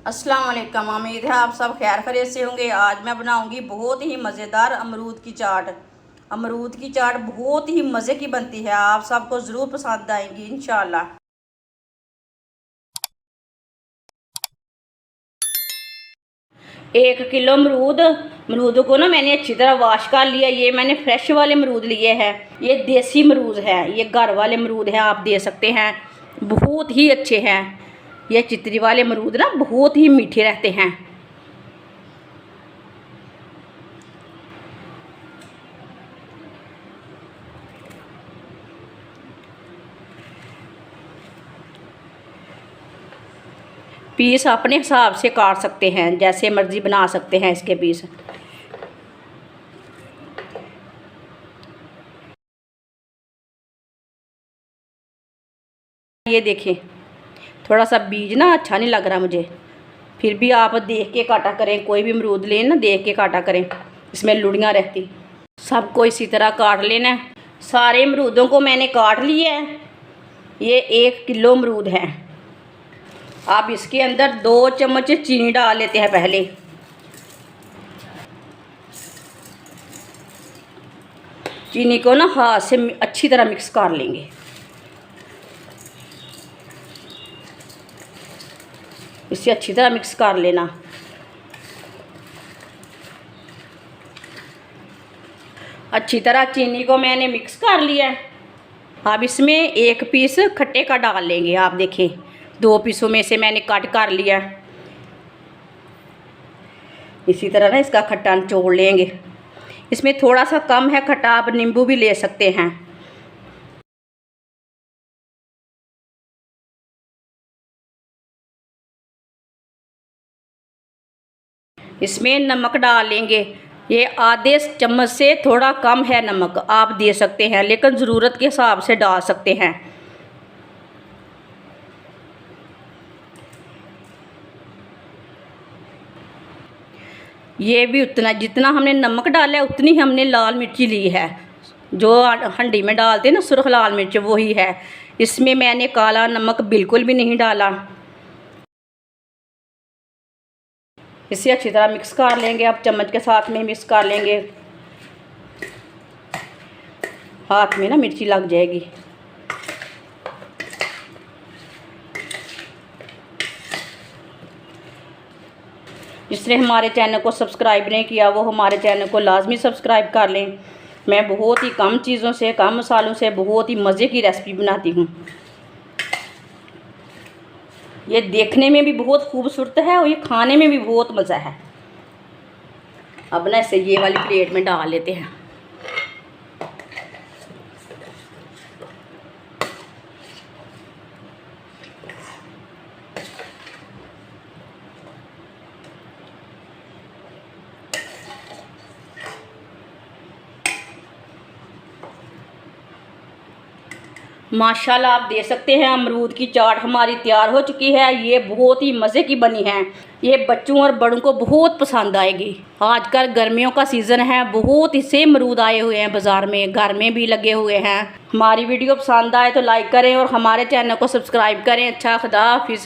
अस्सलाम वालेकुम। उम्मीद है आप सब खैर खैरियत से होंगे। आज मैं बनाऊंगी बहुत ही मज़ेदार अमरूद की चाट। अमरूद की चाट बहुत ही मज़े की बनती है, आप सबको ज़रूर पसंद आएगी इंशाल्लाह। 1 किलो अमरूद को ना मैंने अच्छी तरह वॉश कर लिया। ये मैंने फ्रेश वाले अमरूद लिए हैं, ये देसी अमरूद है, ये घर वाले अमरूद हैं, आप दे सकते हैं, बहुत ही अच्छे हैं। ये चितरी वाले अमरूद ना बहुत ही मीठे रहते हैं। पीस अपने हिसाब से काट सकते हैं, जैसे मर्जी बना सकते हैं इसके पीस। ये देखें, थोड़ा सा बीज ना अच्छा नहीं लग रहा मुझे, फिर भी आप देख के काटा करें। कोई भी अमरूद लें ना देख के काटा करें, इसमें लुड़ियाँ रहती। सबको इसी तरह काट लेना है। सारे अमरूदों को मैंने काट लिया है। ये 1 किलो अमरूद है। आप इसके अंदर 2 चम्मच चीनी डाल लेते हैं पहले। चीनी को ना हाथ से अच्छी तरह मिक्स कर लेंगे। इसे अच्छी तरह मिक्स कर लेना। अच्छी तरह चीनी को मैंने मिक्स कर लिया है। अब इसमें 1 पीस खट्टे का डाल लेंगे। आप देखें, 2 पीसों में से मैंने कट कर लिया। इसी तरह ना इसका खट्टा निचोड़ लेंगे। इसमें थोड़ा सा कम है खट्टा, आप नींबू भी ले सकते हैं। इसमें नमक डाल लेंगे। ये आधे चम्मच से थोड़ा कम है नमक, आप दे सकते हैं, लेकिन ज़रूरत के हिसाब से डाल सकते हैं। ये भी उतना, जितना हमने नमक डाला है उतनी हमने लाल मिर्ची ली है। जो हंडी में डालते हैं ना सुर्ख लाल मिर्च, वही है। इसमें मैंने काला नमक बिल्कुल भी नहीं डाला। इसे अच्छी तरह मिक्स कर लेंगे। अब चम्मच के साथ में मिक्स कर लेंगे, हाथ में ना मिर्ची लग जाएगी। जिसने हमारे चैनल को सब्सक्राइब नहीं किया वो हमारे चैनल को लाजमी सब्सक्राइब कर लें। मैं बहुत ही कम चीज़ों से, कम मसालों से बहुत ही मज़े की रेसिपी बनाती हूँ। ये देखने में भी बहुत खूबसूरत है और ये खाने में भी बहुत मज़ा है। अब ना इसे ये वाली प्लेट में डाल लेते हैं। माशाल्लाह आप दे सकते हैं, अमरूद की चाट हमारी तैयार हो चुकी है। ये बहुत ही मज़े की बनी है। ये बच्चों और बड़ों को बहुत पसंद आएगी। आजकल गर्मियों का सीज़न है, बहुत ही से अमरूद आए हुए हैं बाज़ार में, घर में भी लगे हुए हैं। हमारी वीडियो पसंद आए तो लाइक करें और हमारे चैनल को सब्सक्राइब करें। अच्छा, खुदा हाफिज़।